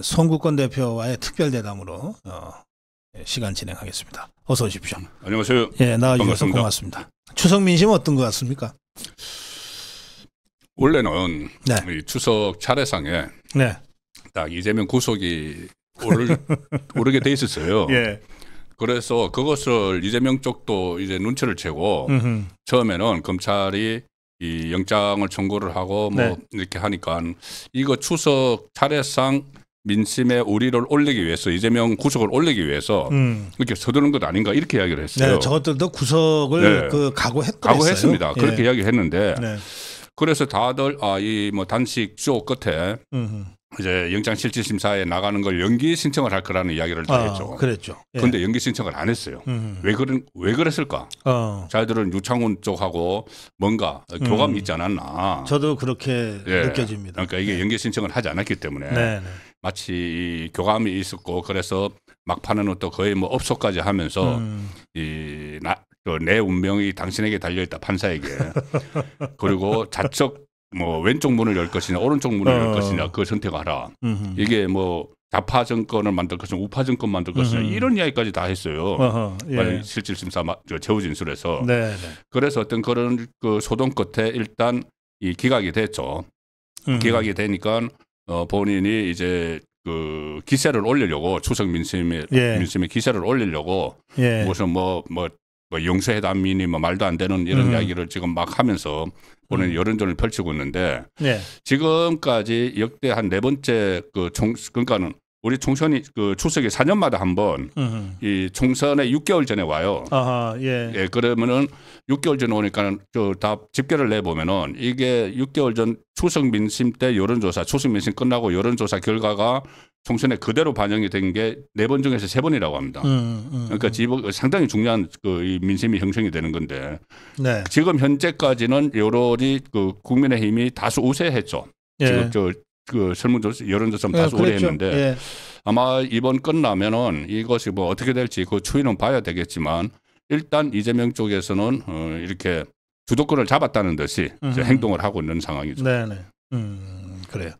송국권 대표와의 특별대담으로 시간 진행하겠습니다. 어서 오십시오. 안녕하세요. 예, 나와주셔서 고맙습니다. 추석 민심 어떤 것 같습니까? 원래는 네. 이 추석 차례상에 네. 딱 이재명 구속이 오르게 돼 있었어요. 예. 그래서 그것을 이재명 쪽도 이제 눈치를 채고 처음에는 검찰이 이 영장을 청구를 하고 뭐 네. 이렇게 하니까 이거 추석 차례상 민심의 우리를 올리기 위해서 이재명 구속을 올리기 위해서 이렇게 서두른 것 아닌가 이렇게 이야기를 했어요. 네, 저것들도 구속을 네. 각오했습니다. 그렇게 예. 이야기했는데 네. 그래서 다들 이 뭐 단식 주옥 끝에 이제 영장실질심사에 나가는 걸 연기 신청을 할 거라는 이야기를 다 했죠. 그랬죠. 그런데 연기 신청을 안 했어요. 왜 그랬을까? 자기들은 유창훈 쪽하고 뭔가 교감이 있지 않았나. 저도 그렇게 느껴집니다. 그러니까 이게 연기 신청을 하지 않았기 때문에 마치 이 교감이 있었고 그래서 막판에는 또 거의 뭐 업소까지 하면서 내 운명이 당신에게 달려있다 판사에게. 그리고 좌측 뭐 왼쪽 문을 열 것이냐 오른쪽 문을 열 것이냐 그걸 선택하라. 이게 뭐 좌파 정권을 만들 것이냐 우파 정권 만들 것이냐 이런 이야기까지 다 했어요. 예. 실질심사 최후 진술에서. 그래서 어떤 그런 그 소동 끝에 일단 이 기각이 됐죠. 기각이 되니까 본인이 이제 그 기세를 올리려고 추석 민심의 기세를 올리려고 무슨 뭐 영수회담이니 뭐 말도 안 되는 이런 이야기를 지금 막 하면서 본인 여론전을 펼치고 있는데 지금까지 역대 한 4번째 그러니까는 우리 총선이 그 추석이 4년마다 한 번 이 총선에 6개월 전에 와요. 예, 그러면은 6개월 전에 오니까 다 집계를 내 보면은 이게 6개월 전 추석 민심 때 여론조사, 추석 민심 끝나고 여론조사 결과가 총선에 그대로 반영이 된 게 4번 중에서 3번이라고 합니다. 그러니까 상당히 중요한 이 민심이 형성이 되는 건데 지금 현재까지는 여론이 그 국민의힘이 다수 우세했죠. 지금 그 설문조사, 여론조사 다수 우세했는데 아마 이번 끝나면은 이것이 뭐 어떻게 될지 그 추이는 봐야 되겠지만 일단 이재명 쪽에서는 이렇게 주도권을 잡았다는 듯이 행동을 하고 있는 상황이죠. 그래요.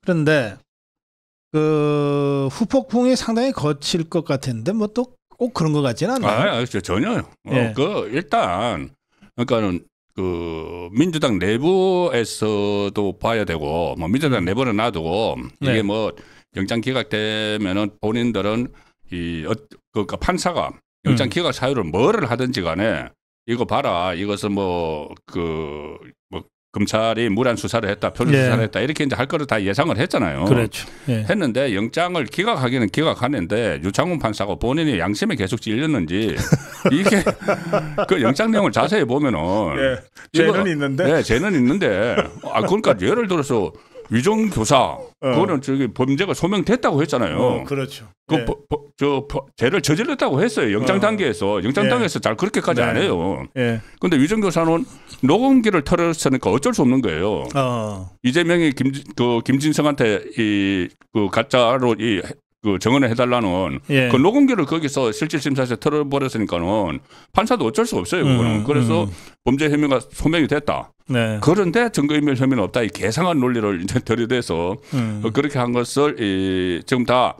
그런데 그 후폭풍이 상당히 거칠 것 같은데 뭐 또 꼭 그런 것 같지는 않아요. 전혀요. 일단 그러니까는 그 민주당 내부에서도 봐야 되고 뭐 민주당 내부는 놔두고 이게 뭐 영장 기각되면은 본인들은 그러니까 판사가 영장 기각 사유를 뭐를 하든지 간에 이거 봐라 이것은 뭐 검찰이 무리한 수사를 했다, 표준 수사를 했다 이렇게 이제 할 거를 다 예상을 했잖아요. 그렇죠. 했는데 영장을 기각하기는 기각하는데 유창훈 판사가 본인이 양심에 계속 찔렸는지 이게 그 영장 내용을 자세히 보면은 죄는 있는데. 죄는 있는데 그러니까 예를 들어서 위정 교사 그거는 저기 범죄가 소명됐다고 했잖아요. 그렇죠. 죄를 저질렀다고 했어요. 영장 단계에서 잘 그렇게까지 안 해요. 그런데 위정 교사는 녹음기를 털었으니까 어쩔 수 없는 거예요. 이재명이 김진성한테 그 가짜로 그 증언을 해달라는 그 녹음기를 거기서 실질심사에서 털어버렸으니까는 판사도 어쩔 수 없어요. 그거는. 그래서 범죄 혐의가 소명이 됐다. 그런데 증거인멸 혐의는 없다. 이 계상한 논리를 이제 들이대서 그렇게 한 것을 지금 다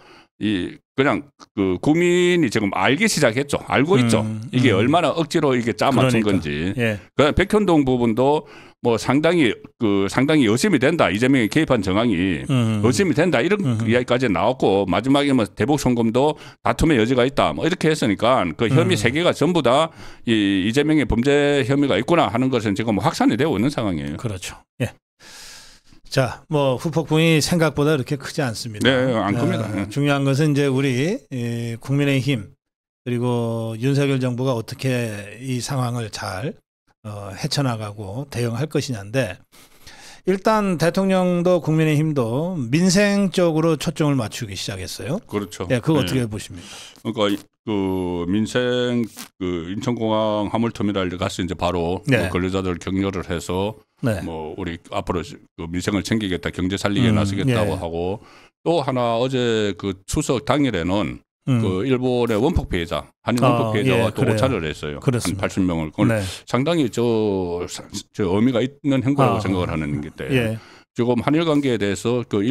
그냥 그 국민이 지금 알기 시작했죠. 알고 있죠. 이게 얼마나 억지로 이게 짜맞춘 건지. 그다음에 백현동 부분도 뭐 상당히 의심이 된다. 이재명이 개입한 정황이 의심이 된다. 이런 이야기까지 나왔고 마지막에 뭐 대북 송금도 다툼의 여지가 있다. 뭐 이렇게 했으니까 그 혐의 3개가 전부 다 이재명의 범죄 혐의가 있구나 하는 것은 지금 확산이 되고 있는 상황이에요. 그렇죠. 자, 뭐 후폭풍이 생각보다 그렇게 크지 않습니다. 안 큽니다. 중요한 것은 이제 우리 국민의힘 그리고 윤석열 정부가 어떻게 이 상황을 잘 헤쳐나가고 대응할 것이냐인데 일단 대통령도 국민의힘도 민생 쪽으로 초점을 맞추기 시작했어요. 그렇죠. 그거 어떻게 보십니까? 그러니까 그 민생 인천공항 화물터미널 가서 이제 바로 근로자들 격려를 해서 뭐 우리 앞으로 그 민생을 챙기겠다, 경제 살리게 나서겠다고 하고 또 하나 어제 그 추석 당일에는 그 일본의 원폭 피해자, 한인 원폭 피해자와 또 오찬을 했어요. 그렇습니다. 한 80명을. 상당히 저 의미가 있는 행보라고 생각을 하는 게 지금 한일 관계에 대해서 그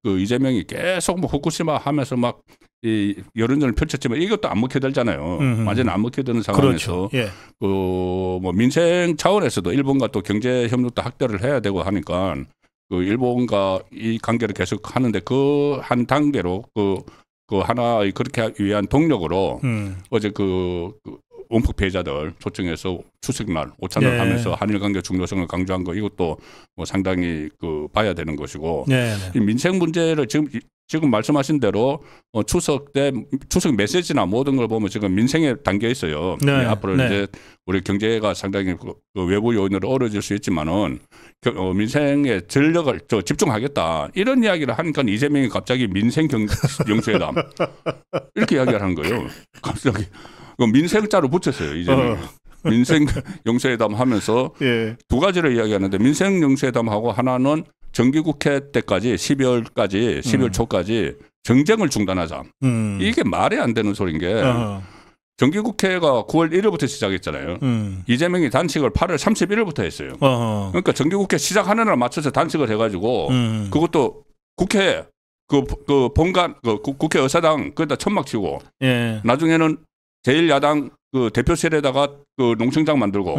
이재명이 계속 뭐 후쿠시마 하면서 막 이 여론전을 펼쳤지만 이것도 안 먹혀들잖아요. 완전히 안 먹혀드는 상황에서 그렇죠. 예. 뭐 민생 차원에서도 일본과 또 경제 협력도 확대를 해야 되고 하니까 그 일본과 이 관계를 계속 하는데 그 한 단계로 그 하나의 그렇게 하기 위한 동력으로 어제 그 원폭 피해자들 초청해서 추석날 오찬을 네. 하면서 한일 관계 중요성을 강조한 거 이것도 뭐 상당히 그 봐야 되는 것이고 네. 이 민생 문제를 지금 말씀하신 대로 추석 때 추석 메시지나 모든 걸 보면 지금 민생에 담겨 있어요. 네. 앞으로 네. 이제 우리 경제가 상당히 그 외부 요인으로 어려질 수 있지만은 민생에 전력을 집중하겠다 이런 이야기를 하니까 이재명이 갑자기 민생 영수회담 이렇게 이야기를 하는 거예요. 갑자기 민생자로 붙였어요. 이재명이. 민생 영수회담 하면서 예. 두 가지를 이야기하는데 민생 영수회담하고 하나는 정기국회 때까지 12월 초까지 정쟁을 중단하자. 이게 말이 안 되는 소리인 게 정기국회가 9월 1일부터 시작했잖아요. 이재명이 단식을 8월 31일부터 했어요. 그러니까 정기국회 시작하는 날 맞춰서 단식을 해가지고 그것도 국회 그 본관 국회 의사당 거기다 천막 치고 예. 나중에는 제1야당 그 대표실에다가 그 농성장 만들고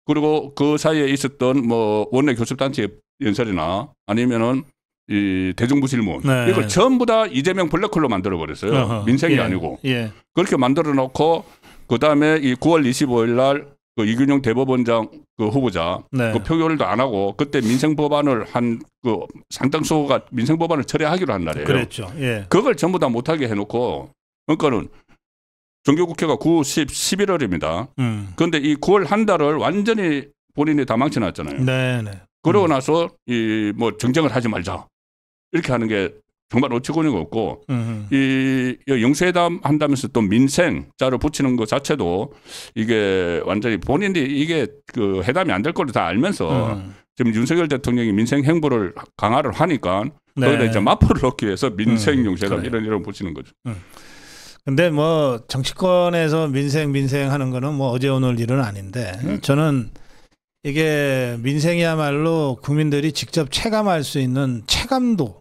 그리고 그 사이에 있었던 뭐 원내 교섭단체 연설이나 아니면은 이 대정부질문 네. 이걸 전부 다 이재명 블랙홀로 만들어 버렸어요. 민생이 예. 아니고 예. 그렇게 만들어 놓고 그 다음에 이 9월 25일 날 그 이균용 대법원장 그 후보자 네. 그 표결도 안 하고 그때 민생 법안을 한 그 상당수가 민생 법안을 처리하기로 한 날이에요. 그랬죠. 예. 그걸 전부 다 못하게 해놓고 그러니까는 정기국회가 9, 10, 11월입니다. 그런데 이 9월 한 달을 완전히 본인이 다 망쳐놨잖아요. 네. 네. 그러고 나서 이 뭐 정쟁을 하지 말자 이렇게 하는 게 정말 어처구니가 없고 이 영수회담 한다면서 또 민생자를 붙이는 것 자체도 이게 완전히 본인이 이게 그 회담이 안 될 걸로 다 알면서 지금 윤석열 대통령이 민생 행보를 강화를 하니까 네. 거기다 이제 마포를 넣기 위해서 민생 영수회담 이런 붙이는 거죠. 근데 뭐 정치권에서 민생 하는 거는 뭐 어제 오늘 일은 아닌데 저는 이게 민생이야말로 국민들이 직접 체감할 수 있는 체감도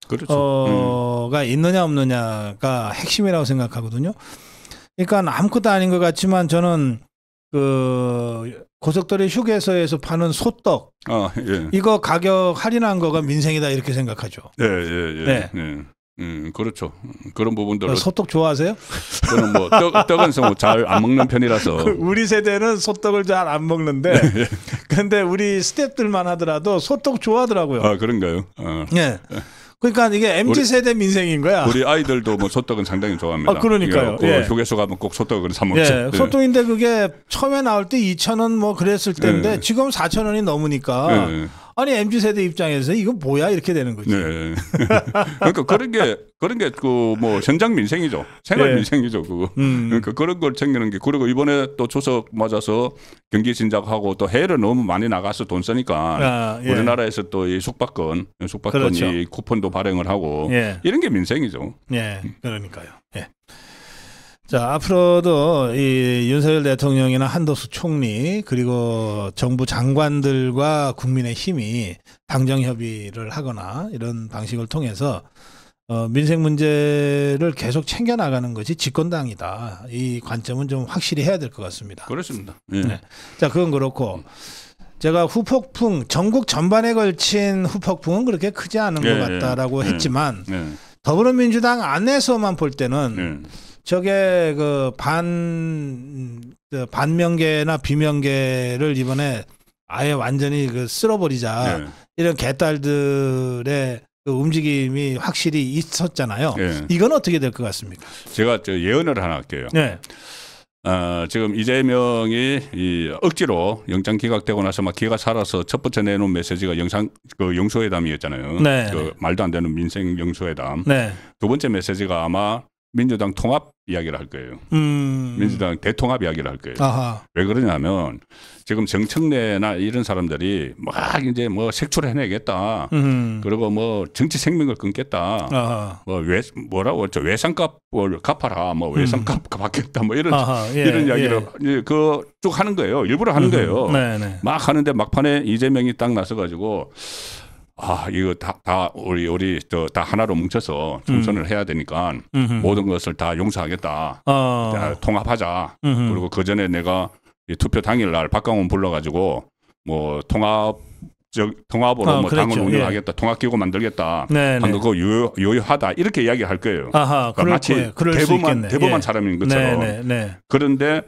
그렇죠. 가 있느냐 없느냐가 핵심이라고 생각하거든요. 그러니까 아무것도 아닌 것 같지만 저는 그 고속도로 휴게소에서 파는 소떡 예. 이거 가격 할인한 거가 민생이다 이렇게 생각하죠. 예. 그렇죠. 그런 부분들. 소떡 좋아하세요? 저는 뭐 떡은 잘 안 먹는 편이라서. 우리 세대는 소떡을 잘 안 먹는데, 근데 우리 스태프들만 하더라도 소떡 좋아하더라고요. 아 그런가요? 예. 그러니까 이게 MZ 세대 민생인 거야. 우리 아이들도 뭐 소떡은 상당히 좋아합니다. 그러니까요. 예. 휴게소 가면 꼭 소떡을 사 먹죠. 예. 소떡인데 그게 처음에 나올 때 2,000원 뭐 그랬을 때인데 지금 4,000원이 넘으니까. 아니 MZ 세대 입장에서 이거 뭐야 이렇게 되는 거지. 네. 그러니까 그런 게 그 뭐 현장 민생이죠. 생활 민생이죠. 그거. 그러니까 그런 걸 챙기는 게 그리고 이번에 또 추석 맞아서 경기 진작하고 또 해외를 너무 많이 나가서 돈 쓰니까 우리나라에서 또 이 숙박권 그렇죠. 이 쿠폰도 발행을 하고 이런 게 민생이죠. 예, 그러니까요. 예. 자, 앞으로도 이 윤석열 대통령이나 한덕수 총리 그리고 정부 장관들과 국민의힘이 당정 협의를 하거나 이런 방식을 통해서 민생 문제를 계속 챙겨 나가는 것이 집권당이다. 이 관점은 좀 확실히 해야 될 것 같습니다. 그렇습니다. 네. 자, 그건 그렇고 제가 후폭풍 전국 전반에 걸친 후폭풍은 그렇게 크지 않은 것 같다라고 했지만 더불어민주당 안에서만 볼 때는 저게 그 반명계나 비명계를 이번에 아예 완전히 그 쓸어버리자 이런 개딸들의 그 움직임이 확실히 있었잖아요. 이건 어떻게 될 것 같습니까? 제가 예언을 하나 할게요. 지금 이재명이 이 억지로 영장 기각되고 나서 막 기가 살아서 첫 번째 내놓은 메시지가 그 영수회담이었잖아요. 그 말도 안 되는 민생 영수회담. 두 번째 메시지가 아마 민주당 통합 이야기를 할 거예요. 민주당 대통합 이야기를 할 거예요. 아하. 왜 그러냐면 지금 정청래나 이런 사람들이 막 이제 뭐 색출해내겠다. 그리고 뭐 정치 생명을 끊겠다. 아하. 뭐 뭐라고 했죠? 외상값을 갚아라. 뭐 외상값 받겠다. 뭐 이런 이런 이야기를 그 쭉 하는 거예요. 일부러 하는 거예요. 막 하는데 막판에 이재명이 딱 나서가지고. 이거 다 우리 다 하나로 뭉쳐서 총선을 해야 되니까 모든 것을 다 용서하겠다. 다 통합하자. 그리고 그 전에 내가 투표 당일날 박강원 불러가지고 뭐 통합으로 뭐 당을 운영하겠다, 통합기구 만들겠다. 하는 거 유효하다 이렇게 이야기할 거예요. 그러니까 마치 대범한 사람인 것처럼. 그런데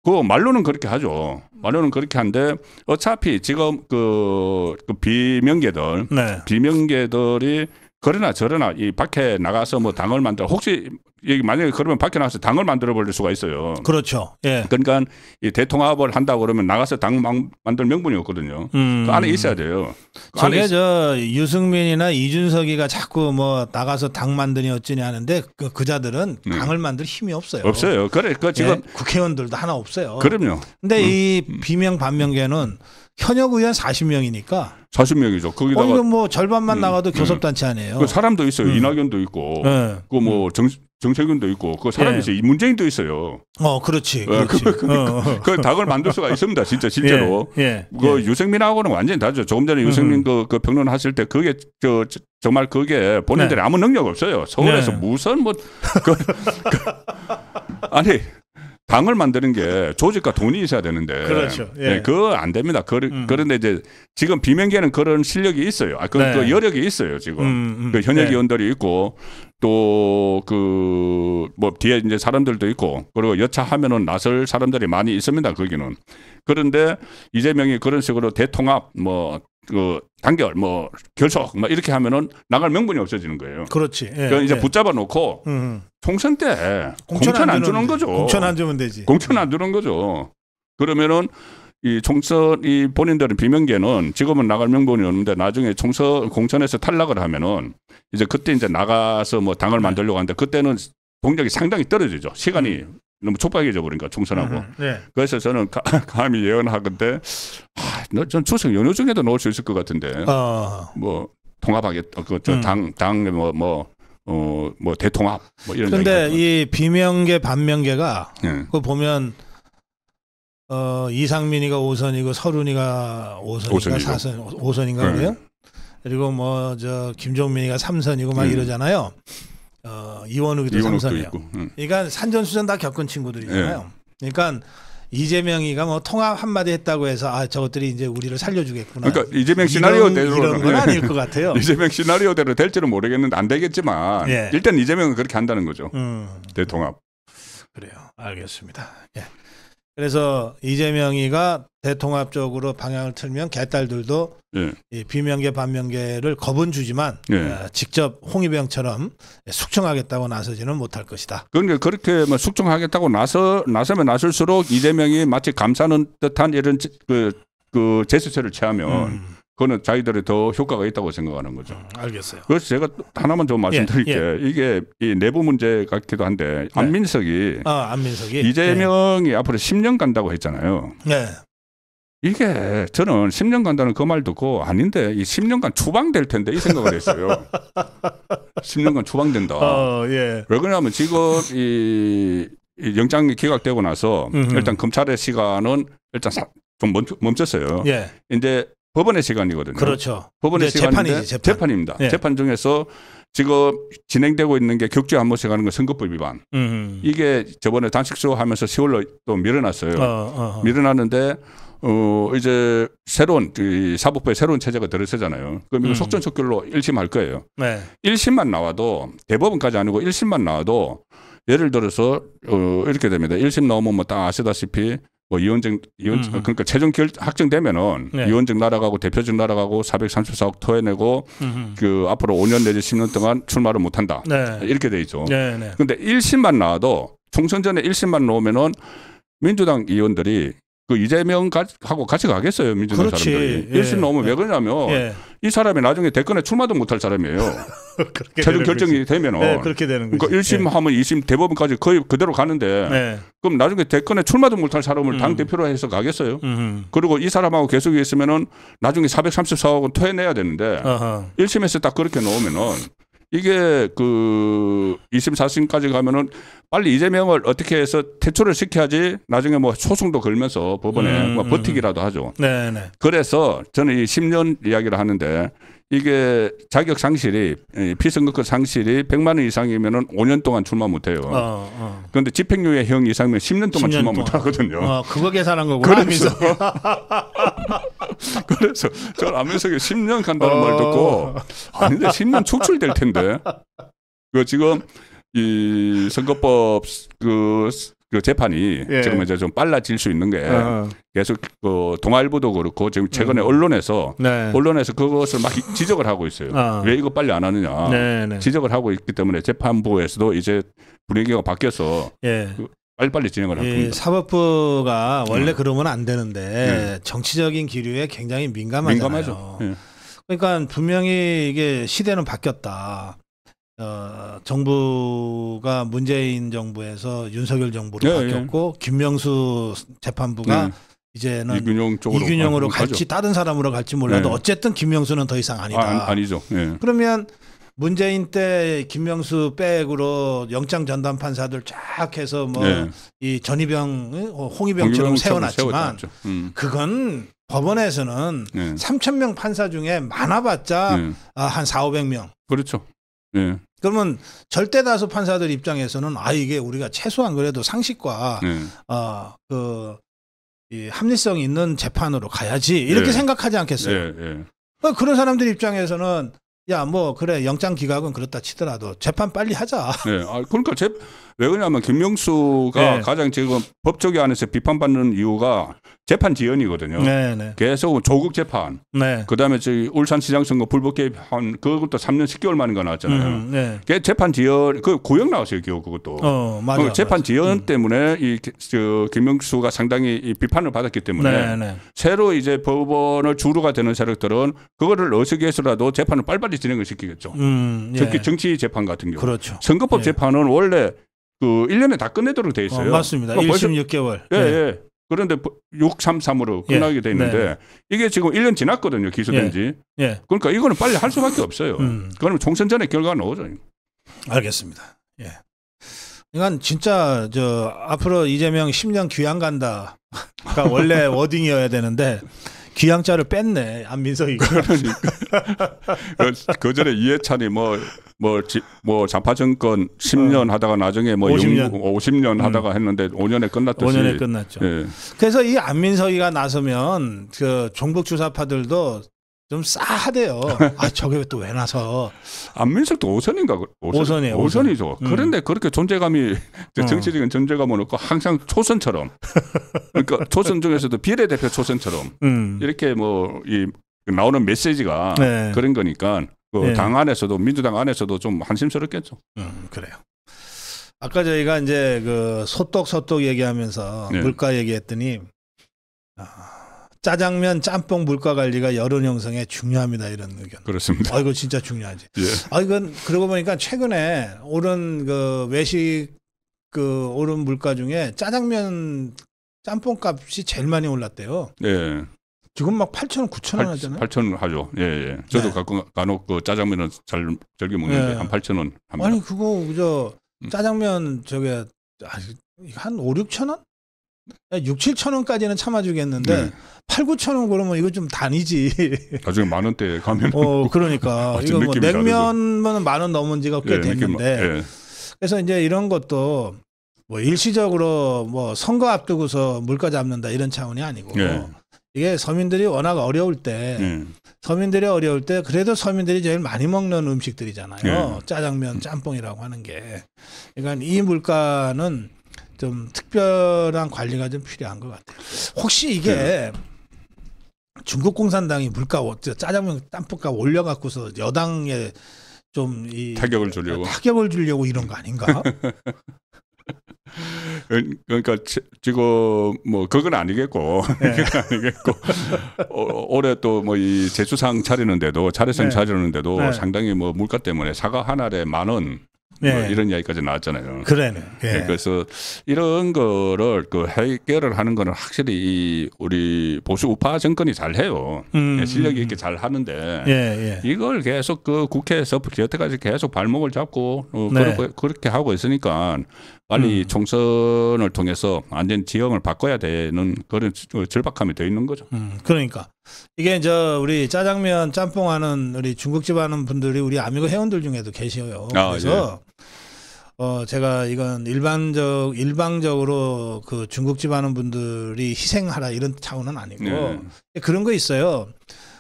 그 말로는 그렇게 하죠. 말로는 그렇게 한데 어차피 지금 그 비명계들이 그러나 저러나 이 밖에 나가서 뭐 당을 만들어 혹시 만약에 그러면 밖에 나가서 당을 만들어 버릴 수가 있어요. 그렇죠. 예. 그러니까 이 대통합을 한다고 그러면 나가서 당 만들 명분이 없거든요. 그 안에 있어야 돼요. 저게 유승민이나 이준석이가 자꾸 뭐 나가서 당 만드니 어쩌니 하는데 그자들은 당을 만들 힘이 없어요. 없어요. 그래 지금 국회의원들도 하나 없어요. 그럼요. 근데 이 비명 반명계는 현역 의원 40명이니까 40명이죠. 거기다가 이거 뭐 절반만 나가도 교섭단체 아니에요. 그 사람도 있어요. 이낙연도 있고, 그 뭐 정세균도 있고, 그 사람이 있어요. 문재인도 있어요. 그렇지. 그 당을 만들 수가 있습니다. 진짜 실제로. 그 유승민하고는 완전히 다르죠. 조금 전에 유승민 그 평론하실 때 그게 정말 그게 본인들이 아무 능력 없어요. 서울에서 무슨 뭐 아니. 당을 만드는 게 조직과 돈이 있어야 되는데. 그렇죠. 그거 안 됩니다. 그런데 이제 지금 비명계는 그런 실력이 있어요. 그 여력이 있어요. 지금. 그 현역 의원들이 있고 또 뭐 뒤에 이제 사람들도 있고 그리고 여차하면은 나설 사람들이 많이 있습니다. 거기는. 그런데 이재명이 그런 식으로 대통합 단결 결속 이렇게 하면은 나갈 명분이 없어지는 거예요. 그렇지. 그러니까 이제 붙잡아 놓고 총선 때 공천 안 주는 거죠. 공천 안 주면 되지. 공천 안 주는 거죠. 그러면은 이 본인들은 비명계는 지금은 나갈 명분이 없는데 나중에 공천에서 탈락을 하면은 이제 그때 이제 나가서 뭐 당을 만들려고 하는데 그때는 동력이 상당히 떨어지죠. 시간이 너무 촉박해져 버리니까 총선하고. 그래서 저는 감히 예언하건데 전 추석 연휴 중에도 넣을 수 있을 것 같은데 뭐 통합하겠다. 대통합 이런. 그런데 이 비명계 반명계가 그거 보면 이상민이가 5선이고 서른이가 5선인가 4선 5선인가 그래요? 그리고 뭐 김종민이가 3선이고 막 이러잖아요. 이원욱이도 3선이에요. 그러니까 산전수전 다 겪은 친구들이잖아요. 그러니까 이재명이가 뭐 통합 한마디 했다고 해서 저것들이 이제 우리를 살려주겠구나. 그러니까 이재명 시나리오대로 이런 건 아닐 것 같아요. 이재명 시나리오대로 될지는 모르겠는데 안 되겠지만 일단 이재명은 그렇게 한다는 거죠. 대통합. 그래요. 알겠습니다. 그래서 이재명이가 대통합 쪽으로 방향을 틀면 개딸들도 이 비명계 반명계를 겁은 주지만 직접 홍위병처럼 숙청하겠다고 나서지는 못할 것이다. 그러니까 그렇게 숙청하겠다고 나서면 나설수록 이재명이 마치 감싸는 듯한 이런 그 제스처를 취하면 그거는 자기들이 더 효과가 있다고 생각하는 거죠. 알겠어요. 그래서 제가 하나만 좀 말씀드릴게요. 이게 이 내부 문제 같기도 한데 안민석이 이재명이 앞으로 10년 간다고 했잖아요. 이게 저는 10년 간다는 그 말 듣고 아닌데 이 10년간 추방될 텐데 이 생각을 했어요. 10년간 추방된다. 왜 그러냐면 지금 이 영장이 기각되고 나서 일단 검찰의 시간은 일단 좀 멈췄어요. 이제 법원의 시간이거든요. 그렇죠. 법원의 시간인데 재판입니다. 재판 중에서 지금 진행되고 있는 게 격주에 한 번씩 하는 건 선거법 위반. 이게 저번에 단식소 하면서 10월로 또 밀어놨어요. 밀어놨는데 이제 새로운 사법부에 새로운 체제가 들어서잖아요. 그럼 이거 속전속결로 1심 할 거예요. 1심만 나와도 대법원까지 아니고 1심만 나와도 예를 들어서 이렇게 됩니다. 1심 나오면 뭐 다 아시다시피 뭐 이원정 그러니까 최종 확정되면은 이원정 날아가고 대표직 날아가고 434억 토해내고 그 앞으로 5년 내지 10년 동안 출마를 못한다. 이렇게 돼 있죠. 그런데 1심만 나와도 총선 전에 1심만 나오면은 민주당 의원들이 그 이재명하고 같이 가겠어요. 민주당 사람들이. 1심 나오면 왜 그러냐면 이 사람이 나중에 대권에 출마도 못할 사람이에요. 최종 결정이 되면은. 그렇게 되는 거죠. 그러니까 1심 하면 2심 대법원까지 거의 그대로 가는데 그럼 나중에 대권에 출마도 못할 사람을 당대표로 해서 가겠어요. 그리고 이 사람하고 계속 있으면은 나중에 434억은 토해내야 되는데 1심에서 딱 그렇게 나오면은 이게 그 2심 4심까지 가면은 빨리 이재명을 어떻게 해서 퇴출을 시켜야지 나중에 뭐 소송도 걸면서 법원에 뭐 버티기라도 하죠. 네네. 그래서 저는 이 10년 이야기를 하는데 이게 자격 상실이 피선거권 상실이 100만 원 이상이면은 5년 동안 출마 못 해요. 그런데 집행유예형 이상이면 10년 동안 출마 못 하거든요. 그거 계산한 거구나. 그래서 저 안민석이 10년 간다는 말 듣고 아닌데 10년 축출될 텐데. 그 지금 이 선거법 그 재판이 예. 지금 이제 좀 빨라질 수 있는 게 계속 그 동아일보도 그렇고 지금 최근에 언론에서 그것을 막 지적을 하고 있어요. 왜 이거 빨리 안 하느냐 지적을 하고 있기 때문에 재판부에서도 이제 분위기가 바뀌어서 빨리빨리 진행을 할 겁니다. 사법부가 원래 그러면 안 되는데 정치적인 기류에 굉장히 민감하잖아요. 그러니까 분명히 이게 시대는 바뀌었다. 정부가 문재인 정부에서 윤석열 정부로 바뀌었고 김명수 재판부가 이제는 이균용으로 갈지 다른 사람으로 갈지 몰라도 어쨌든 김명수는 더 이상 아니다. 아니죠. 그러면 문재인 때 김명수 백으로 영장 전담 판사들 쫙 해서 뭐 이 전희병, 홍위병처럼 세워놨지만 그건 법원에서는 3,000명 판사 중에 많아봤자 한 400~500명. 그렇죠. 그러면 절대 다수 판사들 입장에서는 이게 우리가 최소한 그래도 상식과 이 합리성 있는 재판으로 가야지 이렇게 생각하지 않겠어요. 그런 사람들 입장에서는 야, 뭐 그래 영장 기각은 그렇다 치더라도 재판 빨리 하자. 그러니까 왜 그러냐면 김명수가 가장 지금 법조계 안에서 비판받는 이유가 재판 지연이거든요. 계속 조국 재판. 그다음에 저기 울산시장 선거 불법 개입한 그것도 3년 10개월 만인가 나왔잖아요. 재판 지연 그 구형 나왔어요, 기억 그것도. 맞아, 재판 지연 때문에 김명수가 상당히 이 비판을 받았기 때문에 새로 이제 법원을 주류가 되는 세력들은 그거를 어떻게해서라도 재판을 빨리빨리 진행을 시키겠죠. 특히 정치 재판 같은 경우. 그렇죠. 선거법 재판은 원래 그 1년에 다 끝내도록 돼 있어요. 맞습니다. 1심 6개월. 그런데 633으로 끝나게 돼 있는데 이게 지금 1년 지났거든요. 기소된 지. 그러니까 이거는 빨리 할 수밖에 없어요. 그러면 총선 전에 결과가 나오죠. 알겠습니다. 그러니까 진짜 앞으로 이재명 10년 귀양 간다가 원래 워딩이어야 되는데 귀양자를 뺐네, 안민석이가. 그 전에 이해찬이 좌파 정권 10년 하다가 나중에 50년 하다가 했는데 5년에 끝났듯이. 5년에 끝났죠. 그래서 이 안민석이가 나서면 그 종북 주사파들도 좀 싸하대요. 저게 또 왜 나서. 안민석도 5선인가? 5선이에요. 5선이죠. 그런데 그렇게 존재감이 정치적인 존재감은 없고 항상 초선처럼. 그러니까 초선 중에서도 비례대표 초선처럼 이렇게 나오는 메시지가 그런 거니까 당 안에서도 민주당 안에서도 좀 한심스럽겠죠. 그래요. 아까 저희가 이제 그 소떡 얘기하면서 물가 얘기했더니 짜장면, 짬뽕 물가 관리가 여론 형성에 중요합니다. 이런 의견. 그렇습니다. 이거 진짜 중요하지. 이건 그러고 보니까 최근에 오른 그 외식 오른 물가 중에 짜장면, 짬뽕 값이 제일 많이 올랐대요. 지금 막 8,000원, 9,000원 하잖아요. 8,000원 하죠. 저도 간혹 그 짜장면은 잘 즐겨 먹는데 한 8,000원 합니다. 아니 그거 짜장면 저게 한 5~6,000원? 6~7,000원까지는 참아주겠는데 8~9,000원 그러면 이거 좀 다니지. 나중에 10,000원대 가면. 그러니까 이거 뭐 냉면은 10,000원 넘은 지가 꽤 됐는데. 그래서 이제 이런 것도 일시적으로 선거 앞두고서 물가 잡는다 이런 차원이 아니고 이게 서민들이 워낙 어려울 때 그래도 서민들이 제일 많이 먹는 음식들이잖아요. 짜장면, 짬뽕이라고 하는 게. 그러니까 이 물가는 좀 특별한 관리가 좀 필요한 것 같아요. 혹시 이게 중국 공산당이 물가 짜장면 짬뽕값 올려갖고서 여당에 좀 타격을 주려고 이런 거 아닌가? 그러니까 지금 그건 아니겠고 올해 또 이 제수상 차리는데도 차례상 차리는데도 상당히 물가 때문에 사과 한 알에 10,000원 뭐 이런 이야기까지 나왔잖아요. 그래요. 예. 그래서 이런 거를 그 해결을 하는 거는 확실히 우리 보수 우파 정권이 잘 해요. 실력이 있게 잘 하는데 이걸 계속 그 국회에서 여태까지 계속 발목을 잡고 그렇게 하고 있으니까 빨리 총선을 통해서 완전 지형을 바꿔야 되는 그런 절박함이 더 있는 거죠. 그러니까 이게 우리 짜장면 짬뽕 하는 우리 중국집 하는 분들이 우리 아미고 회원들 중에도 계셔요. 그래서 제가 이건 일방적으로 그 중국집 하는 분들이 희생하라 이런 차원은 아니고 그런 거 있어요.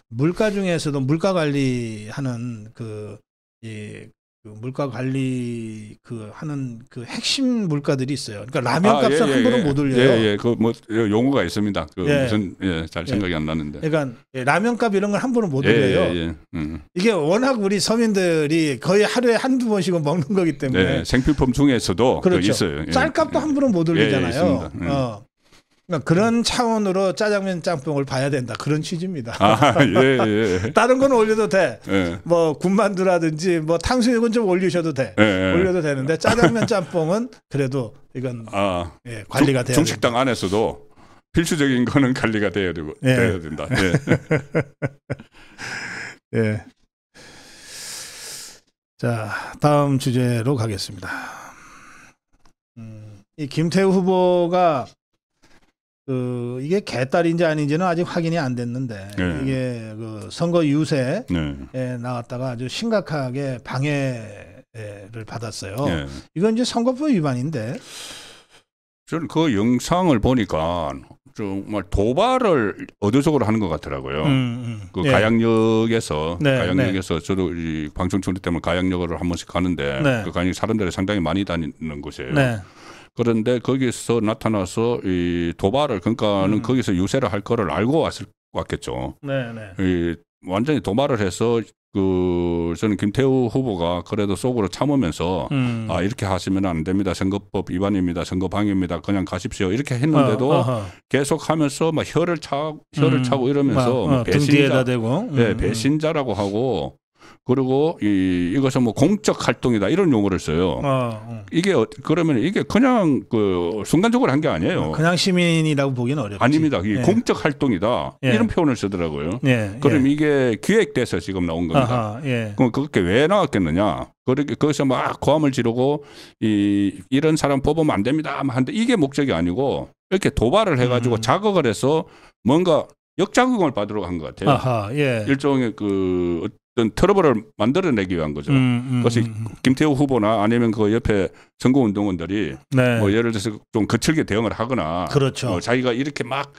물가 중에서도 물가 관리하는 물가 관리 하는 핵심 물가들이 있어요. 그러니까 라면 값은 함부로 못 올려요. 그 뭐 용어가 있습니다. 무슨 잘 생각이 안 나는데. 그러니까 라면 값 이런 걸 함부로 못 올려요. 이게 워낙 우리 서민들이 거의 하루에 한두 번씩은 먹는 거기 때문에. 생필품 중에서도 그렇죠. 있어요. 쌀값도 함부로 못 올리잖아요. 그러니까 그런 차원으로 짜장면 짬뽕을 봐야 된다. 그런 취지입니다. 다른 건 올려도 돼. 뭐 군만두라든지 뭐 탕수육은 좀 올리셔도 돼. 올려도 되는데 짜장면 짬뽕은 그래도 이건 관리가 돼야 중식당 안에서도 필수적인 거는 관리가 돼야 되고 돼야 된다. 자, 다음 주제로 가겠습니다. 이 김태우 후보가 이게 개딸인지 아닌지는 아직 확인이 안 됐는데 이게 그 선거 유세에 나왔다가 아주 심각하게 방해를 받았어요. 이건 이제 선거법 위반인데. 저는 그 영상을 보니까 정말 도발을 의도적으로 하는 것 같더라고요. 그 가양역에서 저도 이 방청천리 때문에 가양역을 한 번씩 가는데 그 가양역 사람들이 상당히 많이 다니는 곳이에요. 그런데 거기서 나타나서 이 도발을 그러니까는 거기서 유세를 할 거를 알고 왔겠죠. 완전히 도발을 해서 저는 김태우 후보가 그래도 속으로 참으면서 이렇게 하시면 안 됩니다. 선거법 위반입니다. 선거 방해입니다. 그냥 가십시오. 이렇게 했는데도 계속 하면서 막 혀를 차고 이러면서 배신자 대고 배신자라고 하고 그리고 이것은 뭐 공적 활동이다 이런 용어를 써요. 이게 그러면 이게 그냥 순간적으로 한 게 아니에요. 그냥 시민이라고 보기는 어렵지. 아닙니다. 공적 활동이다 이런 표현을 쓰더라고요. 그럼 이게 기획돼서 지금 나온 겁니다. 그럼 그렇게 왜 나왔겠느냐? 그렇게 거기서 막 고함을 지르고 이런 사람 뽑으면 안 됩니다. 하는데 이게 목적이 아니고 이렇게 도발을 해가지고 자극을 해서 뭔가 역자극을 받으러 한 것 같아요. 일종의 어떤 트러블을 만들어내기 위한 거죠. 그래서 김태우 후보나 아니면 그 옆에 선거운동원들이 뭐 예를 들어서 좀 거칠게 대응을 하거나 자기가 이렇게 막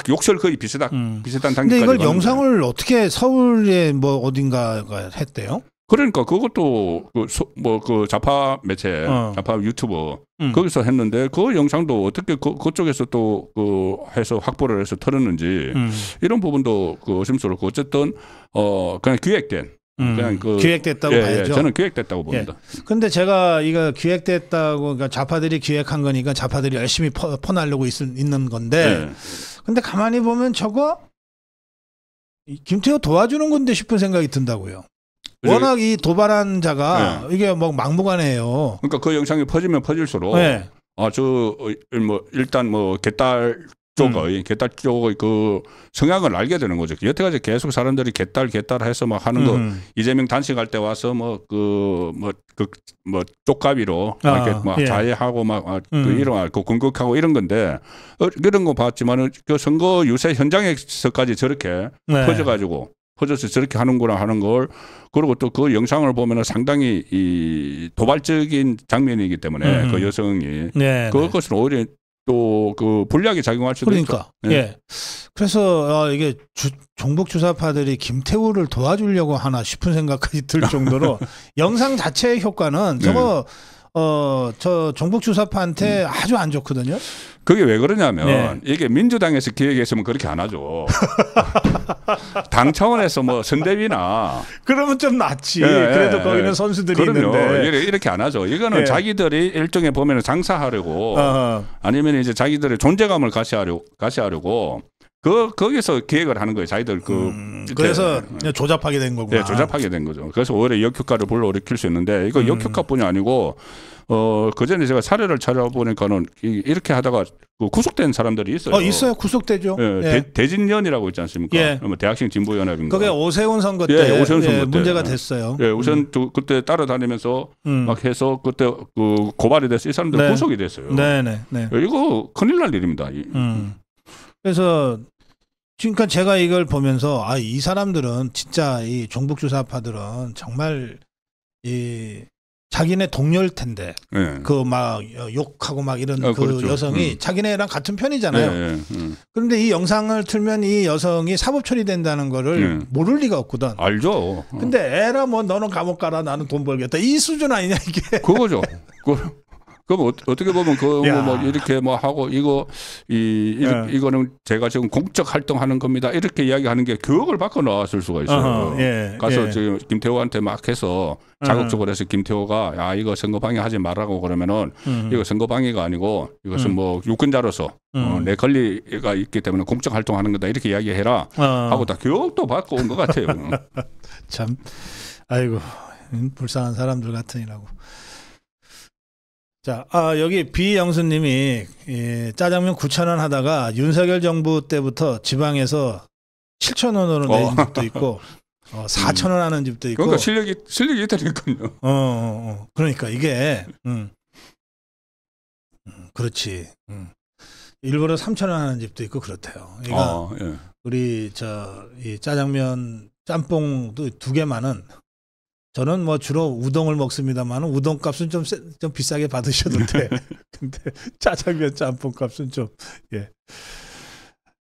욕설 거의 비슷한 단계까지. 근데 이걸 영상을 어떻게 서울에 뭐 어딘가가 했대요? 그러니까 그것도 그 좌파 매체, 좌파 유튜버 거기서 했는데 그 영상도 어떻게 그쪽에서 또 해서 확보를 해서 틀었는지 이런 부분도 의심스럽고 어쨌든 그냥 기획된 그냥 기획됐다고 봐야죠. 저는 기획됐다고 봅니다. 그런데 제가 이거 기획됐다고 그러니까 좌파들이 기획한 거니까 좌파들이 열심히 퍼나려고 있는 건데 근데 가만히 보면 저거 김태우 도와주는 건데 싶은 생각이 든다고요. 워낙 이 도발한 자가 이게 뭐 막무가내예요. 그러니까 그 영상이 퍼지면 퍼질수록 일단 개딸 쪽의 그 성향을 알게 되는 거죠. 여태까지 계속 사람들이 개딸 해서 막 하는 거 이재명 단식할 때 와서 쪽가비로 이렇게 자해하고 이런 공격하고 이런 건데 이런 거 봤지만은 그 선거 유세 현장에서까지 저렇게 퍼져서 저렇게 하는구나 하는 걸 그리고 또 그 영상을 보면은 상당히 이 도발적인 장면이기 때문에 그 여성이 그것은 오히려 또 불리하게 작용할 수도 있죠. 그래서 이게 종북 주사파들이 김태우를 도와주려고 하나 싶은 생각까지 들 정도로 영상 자체의 효과는 저 종북 주사파한테 아주 안 좋거든요. 그게 왜 그러냐면 이게 민주당에서 기획했으면 그렇게 안 하죠. 당 차원에서 뭐 선대위나 그러면 좀 낫지. 그래도 거기는 선수들이 있는데 이렇게 안 하죠. 이거는 자기들이 일종의 보면 장사하려고 아니면 이제 자기들의 존재감을 가시하려고 거기서 기획을 하는 거예요. 자기들 그래서 조잡하게 된 거구나. 네, 조잡하게 된 거죠. 그래서 오히려 역효과를 불러일으킬 수 있는데 이거 역효과뿐이 아니고 그전에 제가 사례를 찾아보니까는 이렇게 하다가 구속된 사람들이 있어요. 있어요. 구속되죠. 예, 예. 대진연이라고 있지 않습니까? 예. 대학생 진보연합인가. 그게 오세훈 선거 때, 예, 오세훈 선거 때 문제가 됐어요. 예, 우선 그때 따라다니면서 막 해서 그때 고발이 돼서 이 사람들 구속이 됐어요. 네. 이거 큰일 날 일입니다. 그래서 그러니까 제가 이걸 보면서 이 사람들은 진짜 이 종북주사파들은 정말 이 자기네 동료일 텐데 그 막 욕하고 막 이런 그 그렇죠. 여성이 자기네랑 같은 편이잖아요. 그런데 이 영상을 틀면 이 여성이 사법 처리된다는 거를 모를 리가 없거든. 알죠. 근데 에라 뭐 너는 감옥 가라 나는 돈 벌겠다 이 수준 아니냐 이게. 그거죠. 그럼 어떻게 보면 뭐 이렇게 뭐 하고 이거는 제가 지금 공적 활동하는 겁니다. 이렇게 이야기하는 게 교육을 받고 나왔을 수가 있어요. 가서 지금 김태호한테 막 해서 자극적으로 해서 김태호가 이거 선거방해 하지 말라고 그러면은 이거 선거방해가 아니고 이것은 뭐 유권자로서 내 권리가 있기 때문에 공적 활동하는 거다 이렇게 이야기해라 하고 다 교육도 받고 온 것 같아요. 참 아이고 불쌍한 사람들 같으니라고. 자, 여기 비영수님이 짜장면 9,000원 하다가 윤석열 정부 때부터 지방에서 7,000원으로 내린 집도 있고 4,000원 하는 집도 있고. 그러니까 실력이 있다니까요. 그러니까 이게 그렇지. 일부러 3,000원 하는 집도 있고 그렇대요. 그러니까 우리 이 짜장면 짬뽕도 2개만은 저는 뭐 주로 우동을 먹습니다만 우동 값은 좀 비싸게 받으셔도 돼. 근데 짜장면 짬뽕 값은 좀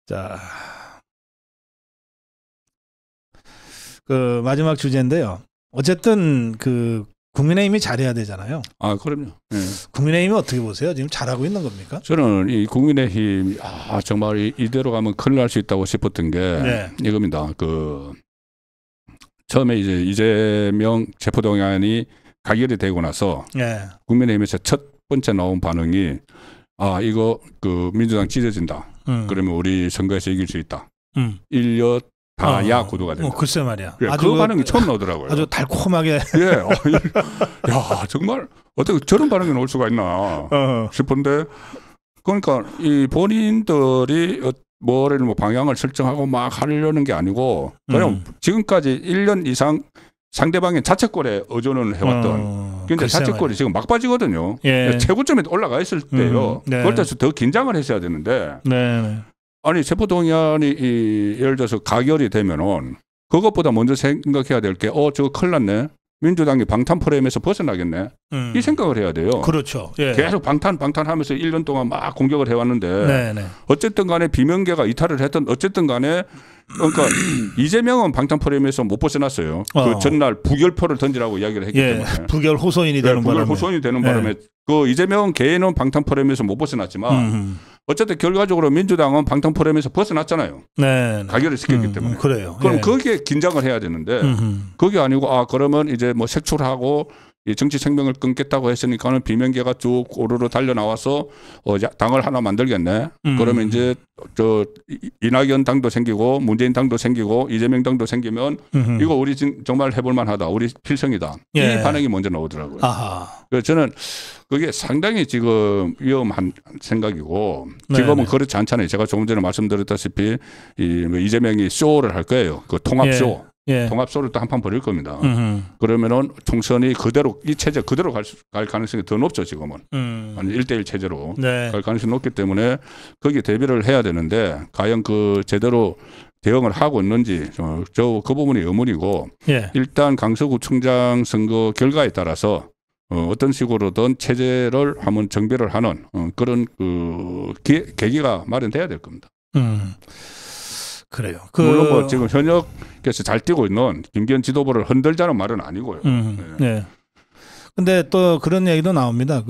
자, 그 마지막 주제인데요. 어쨌든 그 국민의힘이 잘해야 되잖아요. 그럼요. 국민의힘이 어떻게 보세요? 지금 잘하고 있는 겁니까? 저는 이 국민의힘 정말 이대로 가면 큰일 날 수 있다고 싶었던 게 이겁니다. 처음에 이제 이재명 체포동의안이 가결이 되고 나서 국민의힘에서 첫 번째 나온 반응이 이거 민주당 찢어진다. 그러면 우리 선거에서 이길 수 있다. 일려 다야 구도가 된다. 글쎄 말이야. 아주 그 반응이 처음 나오더라고요. 아주 달콤하게. 야 정말 어떻게 저런 반응이 나올 수가 있나 싶은데 그러니까 이 본인들이 뭐를 방향을 설정하고 막 하려는 게 아니고 그냥 지금까지 1년 이상 상대방의 자책골에 의존을 해왔던 그런데 자책골이 지금 막바지거든요. 최고점에 올라가 있을 때요. 그럴 때서 더 긴장을 했어야 되는데 아니 체포동의안이 예를 들어서 가결이 되면은 그것보다 먼저 생각해야 될 게 저거 큰일 났네. 민주당이 방탄 프레임에서 벗어나겠네. 이 생각을 해야 돼요. 그렇죠. 계속 방탄하면서 1년 동안 막 공격을 해왔는데 어쨌든 간에 비명계가 이탈을 했던 어쨌든 간에 그러니까 이재명은 방탄 프레임에서 못 벗어났어요. 그 전날 부결표를 던지라고 이야기를 했기 때문에. 부결 호소인이 되는 바람에. 부결 호소인이 되는 바람에 그 이재명 개인은 방탄 프레임에서 못 벗어났지만 어쨌든 결과적으로 민주당은 방탄 프레임에서 벗어났잖아요. 가결을 시켰기 때문에. 그래요. 그럼 거기에 긴장을 해야 되는데 그게 아니고 그러면 이제 뭐 색출하고 이 정치 생명을 끊겠다고 했으니까는 비명계가 쭉 오르르 달려 나와서 당을 하나 만들겠네. 그러면 이제 이낙연 당도 생기고 문재인 당도 생기고 이재명 당도 생기면 이거 우리 정말 해볼 만하다. 우리 필성이다. 이 반응이 먼저 나오더라고요. 그래서 저는 그게 상당히 지금 위험한 생각이고 지금은 그렇지 않잖아요. 제가 조금 전에 말씀드렸다시피 이재명이 쇼를 할 거예요. 그 통합쇼. 통합쇼를 또 한판 벌일 겁니다. 그러면은 총선이 그대로 이 체제 그대로 갈 가능성이 더 높죠 지금은. 아니 1대1 체제로 갈 가능성이 높기 때문에 거기에 대비를 해야 되는데 과연 그 제대로 대응을 하고 있는지 그 부분이 의문이고 일단 강서구청장 선거 결과에 따라서 어떤 식으로든 체제를 한번 정비를 하는 그런 계기가 마련돼야 될 겁니다. 그래요. 물론 뭐 지금 현역에서 잘 뛰고 있는 김기현 지도부를 흔들자는 말은 아니고요. 근데 또 그런 얘기도 나옵니다.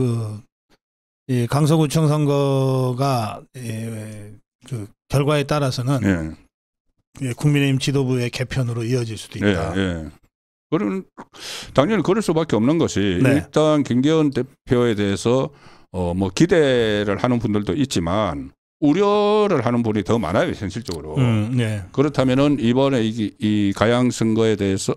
이 강서구청 선거가 그 결과에 따라서는 국민의힘 지도부의 개편으로 이어질 수도 있다. 그런 당연히 그럴 수밖에 없는 것이 일단 김기현 대표에 대해서 뭐 기대를 하는 분들도 있지만 우려를 하는 분이 더 많아요, 현실적으로. 네. 그렇다면은 이번에 이 가양 선거에 대해서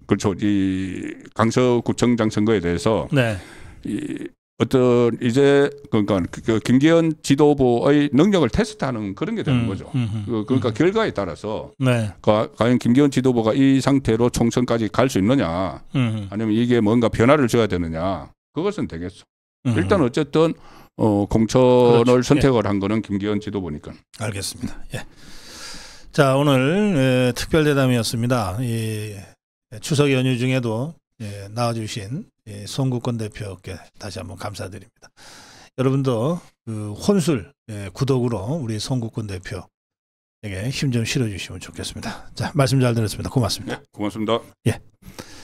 그렇죠. 이 강서구청장 선거에 대해서 네. 이 어떤 이제 그러니까 그 김기현 지도부의 능력을 테스트하는 그런 게 되는 거죠. 그러니까 결과에 따라서 네. 과연 김기현 지도부가 이 상태로 총선까지 갈 수 있느냐, 아니면 이게 뭔가 변화를 줘야 되느냐, 그것은 되겠죠. 일단 어쨌든 공천을 그렇죠. 선택을 한 거는 김기현 지도부니까. 알겠습니다. 예. 자, 오늘 특별 대담이었습니다. 이 추석 연휴 중에도 나와주신 송국권 대표께 다시 한번 감사드립니다. 여러분도 그 혼술 구독으로 우리 송국권 대표에게 힘 좀 실어주시면 좋겠습니다. 자, 말씀 잘 들었습니다. 고맙습니다. 네, 고맙습니다. 예.